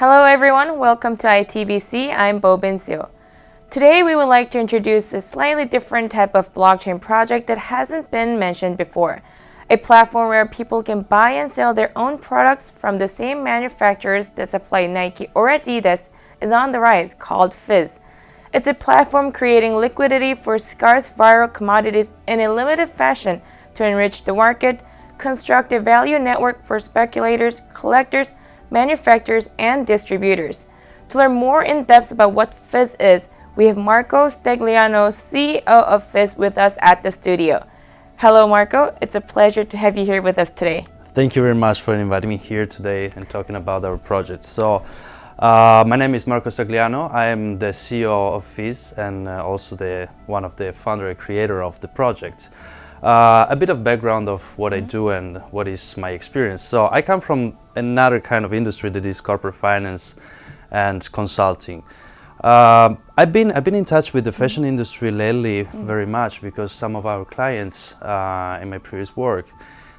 Hello everyone, welcome to ITBC. I'm Bo Bin-seo. Today we would like to introduce a slightly different type of blockchain project that hasn't been mentioned before. A platform where people can buy and sell their own products from the same manufacturers that supply Nike or Adidas is on the rise, called Fizz. It's a platform creating liquidity for scarce viral commodities in a limited fashion to enrich the market, construct a value network for speculators, collectors, manufacturers, and distributors. To learn more in depth about what Fizz is, we have Marco Stagliano, CEO of Fizz, with us at the studio. Hello, Marco. It's a pleasure to have you here with us today. Thank you very much for inviting me here today and talking about our project. So, my name is Marco Stagliano. I am the CEO of Fizz and also one of the founder and creator of the project. A bit of background of what I do and what is my experience. So I come from another kind of industry that is corporate finance and consulting. I've been in touch with the fashion industry lately very much because some of our clients in my previous work,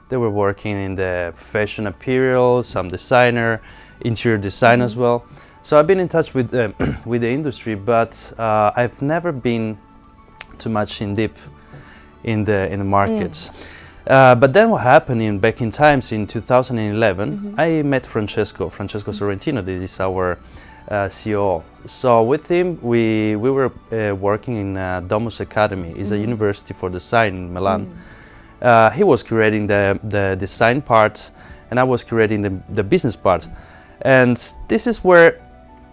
they were working in the fashion apparel, some designer, interior design as well. So I've been in touch with with the industry, but I've never been too much in deep in the markets. But then what happened back in times in 2011, I met Francesco Sorrentino. This is our CEO. So with him, we were working in Domus Academy. It's a university for design in Milan. He was creating the design part, and I was creating the business part. And this is where,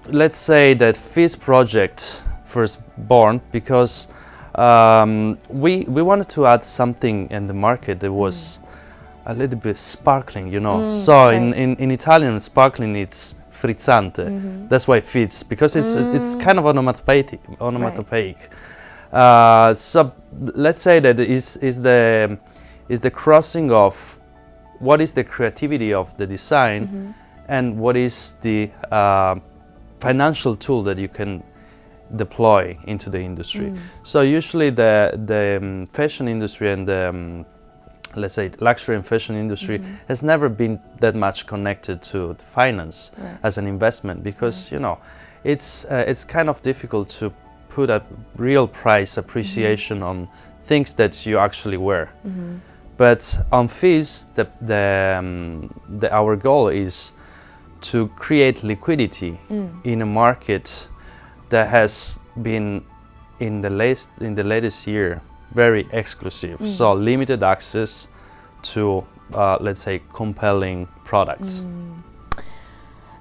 let's say, that Fizz project first born, because we wanted to add something in the market that was a little bit sparkling, you know. So right. in Italian, sparkling, it's frizzante. That's why Fizz, because it's kind of onomatopoeic. Right. So let's say that is the crossing of what is the creativity of the design and what is the financial tool that you can deploy into the industry. So usually the fashion industry and the let's say luxury and fashion industry has never been that much connected to the finance as an investment, because you know it's kind of difficult to put a real price appreciation on things that you actually wear. But on Fizz, our goal is to create liquidity in a market that has been in the latest year very exclusive. So limited access to let's say compelling products.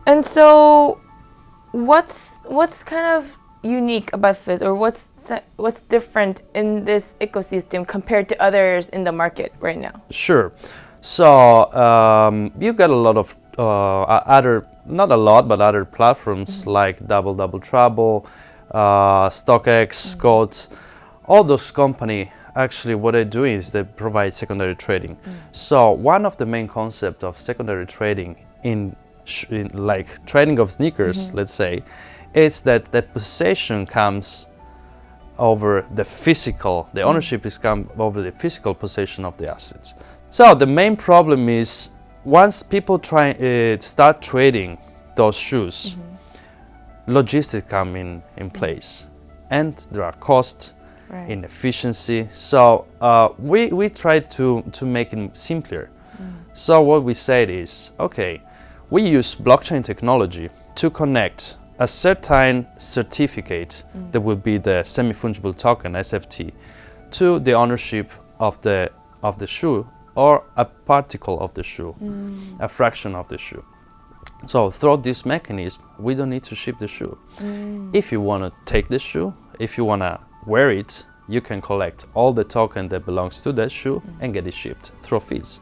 And so what's kind of unique about Fizz, or what's different in this ecosystem compared to others in the market right now? Sure. So you got a lot of other, not a lot, but other platforms like Double Trouble, StockX, Goat. All those companies, actually what they do is they provide secondary trading. So one of the main concepts of secondary trading in like trading of sneakers, let's say, is that the possession comes over the physical, the ownership is come over the physical possession of the assets. So the main problem is once people start trading those shoes, logistics come in place, and there are costs, inefficiency. So we tried to make it simpler. So what we said is, okay, we use blockchain technology to connect a certain certificate that will be the semi-fungible token (SFT) to the ownership of the shoe, or a particle of the shoe, a fraction of the shoe. So through this mechanism, we don't need to ship the shoe. If you want to take the shoe, if you want to wear it, you can collect all the token that belongs to that shoe and get it shipped through Fizz,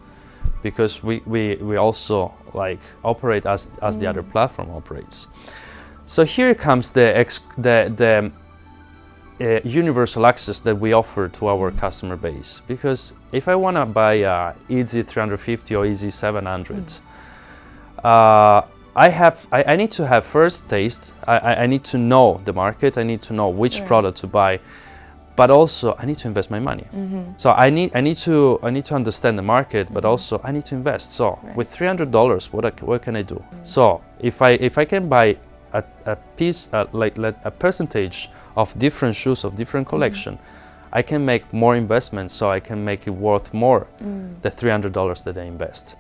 because we also like operate as the other platform operates. So here comes the universal access that we offer to our customer base. Because if I want to buy a EZ 350 or EZ 700, I need to have first taste. I need to know the market. I need to know which product to buy. but also I need to invest my money. So I need to understand the market, but also I need to invest. So with $300, what can I do? So if I can buy a piece, like a percentage of different shoes of different collection, I can make more investments, so I can make it worth more the $300 that I invest.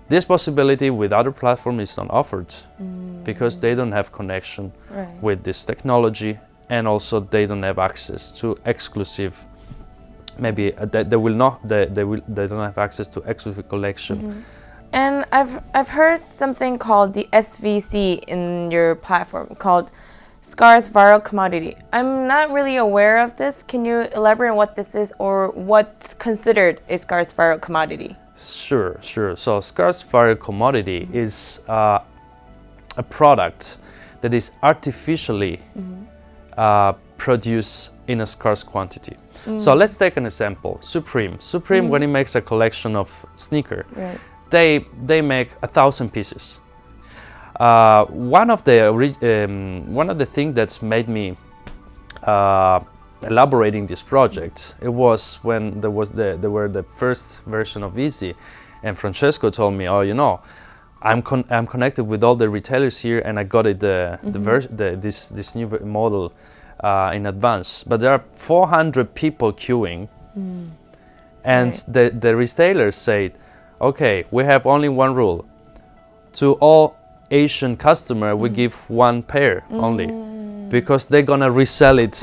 This possibility with other platforms is not offered because they don't have connection with this technology, and also they don't have access to exclusive. Maybe they don't have access to exclusive collection. And I've heard something called the SVC in your platform called scarce viral commodity. I'm not really aware of this. Can you elaborate on what this is, or what's considered a scarce viral commodity? Sure. So scarce viral commodity is a product that is artificially produced in a scarce quantity. So let's take an example. Supreme, when it makes a collection of sneakers, they make 1,000 pieces. One of the things that's made me elaborating this project, it was when there were the first version of Zz, and Francesco told me, oh, you know, I'm connected with all the retailers here, and I got it this new model in advance. But there are 400 people queuing, and the retailers said, okay, we have only one rule. To all Asian customer, we give one pair only, because they're gonna resell it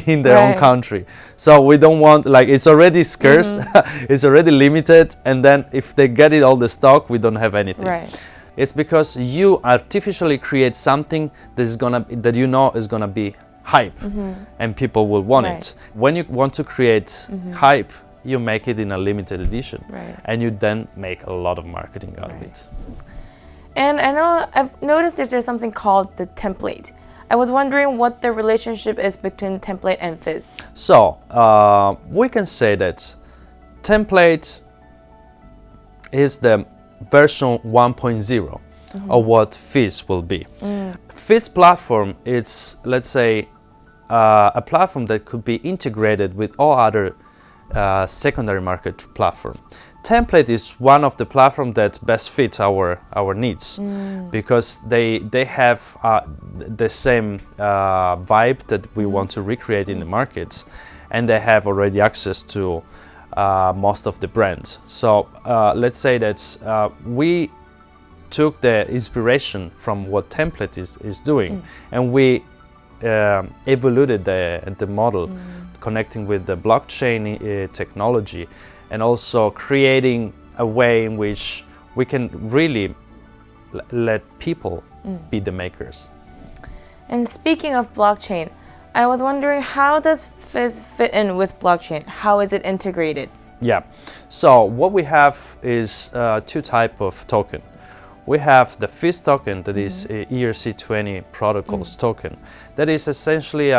in their own country. So we don't want, like, it's already scarce, it's already limited, and then if they get it all the stock, we don't have anything. It's because you artificially create something that you know is gonna be hype, and people will want it. When you want to create hype, you make it in a limited edition, and you then make a lot of marketing out of it. And I know I've noticed there's something called the template. I was wondering what the relationship is between template and Fizz. So we can say that template is the version 1.0 of what Fizz will be. Fizz platform is, let's say, a platform that could be integrated with all other secondary market platform. Template is one of the platforms that best fits our needs, because they have the same vibe that we want to recreate in the markets, and they have already access to most of the brands. So let's say that we took the inspiration from what template is doing, and we evolved the model, connecting with the blockchain technology, and also creating a way in which we can really let people be the makers. And speaking of blockchain, I was wondering, how does Fizz fit in with blockchain? How is it integrated? Yeah, so what we have is two types of token. We have the Fizz token, that is a ERC20 protocols token. That is essentially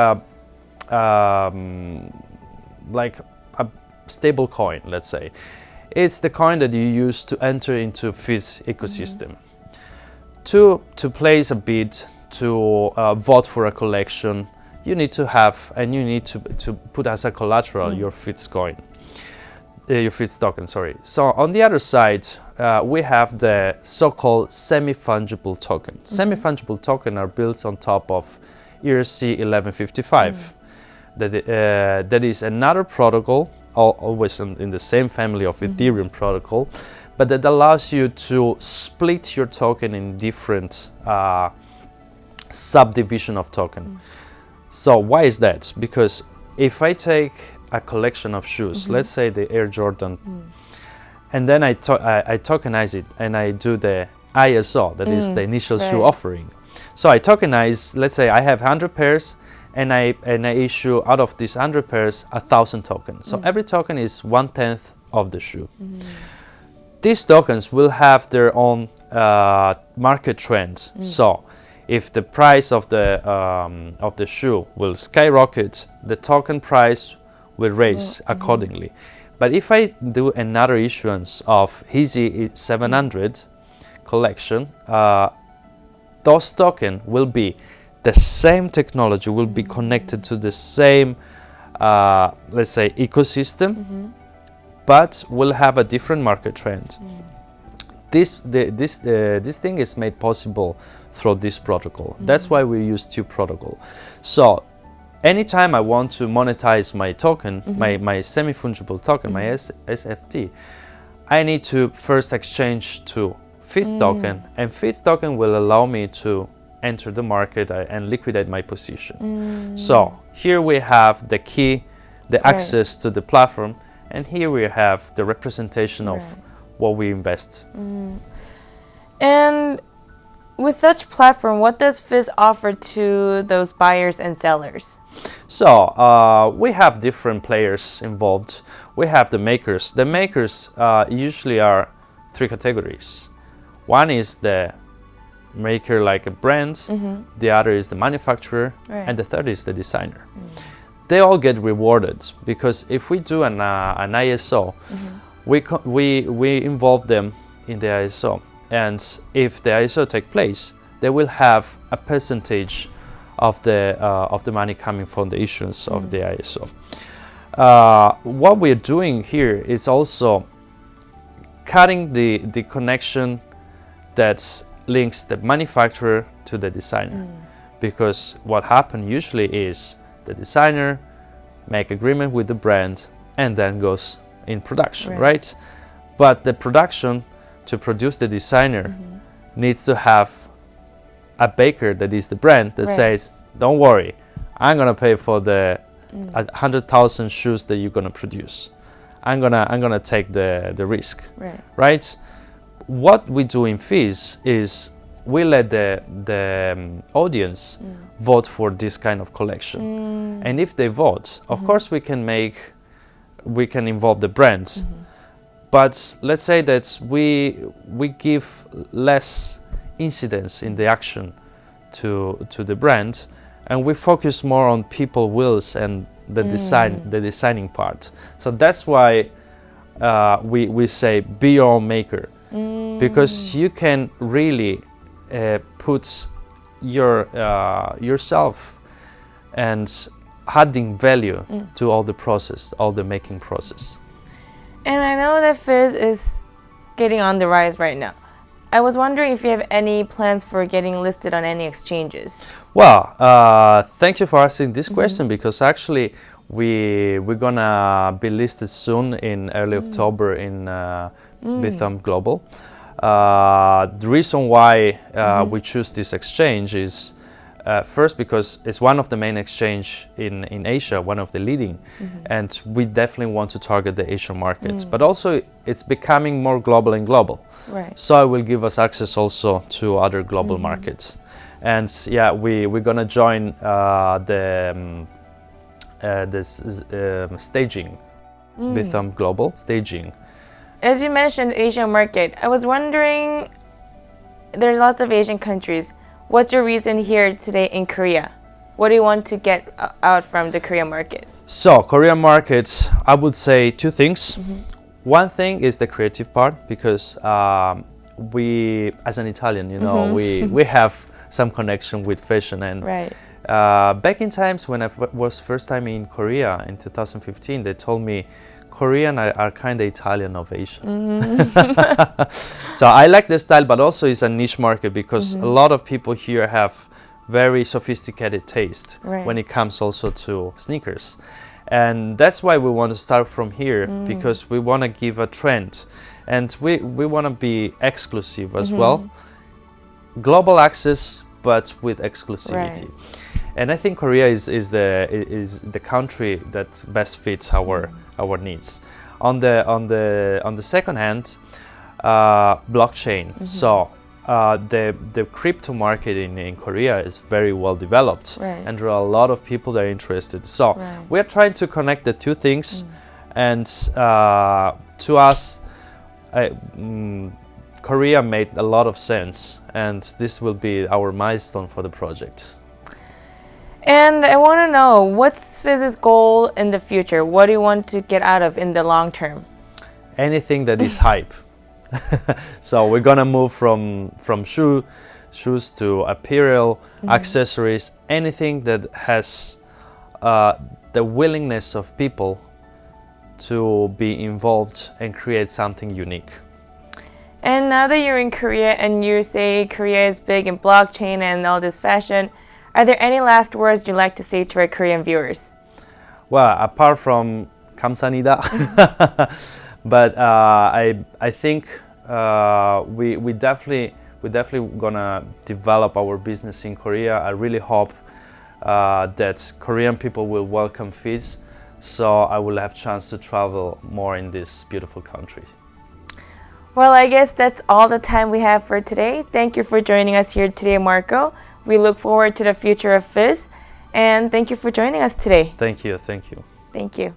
like a stable coin, let's say. It's the coin that you use to enter into Fizz ecosystem. To place a bid, to vote for a collection, you need to have, and you need to put as a collateral your Fizz coin. Your Fizz token, sorry. So on the other side, we have the so-called semi-fungible token. Semi-fungible token are built on top of ERC 1155. That is another protocol, always in the same family of Ethereum protocol, but that allows you to split your token in different subdivision of token. So why is that? Because if I take a collection of shoes, let's say the Air Jordan, and then I tokenize it, and I do the ISO, that is the initial shoe offering. So I tokenize, let's say I have 100 pairs, and I issue out of these 100 pairs 1,000 tokens. So every token is 1/10 of the shoe. These tokens will have their own market trends. So if the price of the shoe will skyrocket, the token price will raise accordingly. But if I do another issuance of Zz 700 collection, those tokens will be the same technology, will be connected to the same let's say, ecosystem, but will have a different market trend. This thing is made possible through this protocol. That's why we use two protocol. So anytime I want to monetize my token, my semi-fungible token, my SFT, I need to first exchange to Fizz token, and Fizz token will allow me to enter the market and liquidate my position. So here we have the key, the access to the platform, and here we have the representation of what we invest. And with such platform, what does Fizz offer to those buyers and sellers? So we have different players involved. We have the makers. The makers usually are three categories. One is the maker, like a brand, the other is the manufacturer, and the third is the designer. They all get rewarded because if we do an ISO, we involve them in the ISO, and if the ISO take place, they will have a percentage of the money coming from the issuance of the ISO. What we're doing here is also cutting the connection that links the manufacturer to the designer, because what happens usually is the designer make agreement with the brand and then goes in production, right? But the production to produce the designer needs to have a baker that is the brand that says, don't worry, I'm gonna pay for the 100,000 shoes that you're gonna produce. I'm gonna take the risk, right? What we do in Fizz is we let the audience vote for this kind of collection, and if they vote, of course we can involve the brand, but let's say that we give less incidence in the action to the brand, and we focus more on people wills and the designing part. So that's why we say be your own maker, because you can really put yourself and adding value to all the process, all the making process. And I know that Fizz is getting on the rise right now. I was wondering if you have any plans for getting listed on any exchanges. Well, thank you for asking this question, because actually we're gonna be listed soon in early October in Bithumb Global. The reason why we choose this exchange is first because it's one of the main exchange in Asia, one of the leading, and we definitely want to target the Asian markets, but also it's becoming more global and global. So it will give us access also to other global markets. And yeah, we're gonna join staging, Bithumb Global staging. As you mentioned, Asian market, I was wondering, there's lots of Asian countries. What's your reason here today in Korea? What do you want to get out from the Korean market? So, Korean markets, I would say two things. One thing is the creative part, because we, as an Italian, you know, we have some connection with fashion. And back in times when I was first time in Korea in 2015, they told me Korean are kind of Italian of Asia. So I like the style, but also it's a niche market, because a lot of people here have very sophisticated taste when it comes also to sneakers. And that's why we want to start from here, because we want to give a trend, and we want to be exclusive as well. Global access, but with exclusivity. And I think Korea is the country that best fits our needs. On the second hand, blockchain. So the crypto market in Korea is very well developed, and there are a lot of people that are interested. So we are trying to connect the two things, and to us, Korea made a lot of sense, and this will be our milestone for the project. And I want to know, what's Fizz's goal in the future? What do you want to get out of in the long term? Anything that is hype. So we're gonna move from shoes to apparel, accessories, anything that has the willingness of people to be involved and create something unique. And now that you're in Korea and you say Korea is big in blockchain and all this fashion, are there any last words you'd like to say to our Korean viewers? Well, apart from 감사합니다, but I think we definitely gonna develop our business in Korea. I really hope that Korean people will welcome Fizz, so I will have chance to travel more in this beautiful country. Well, I guess that's all the time we have for today. Thank you for joining us here today, Marco. We look forward to the future of Fizz, and thank you for joining us today. Thank you. Thank you. Thank you.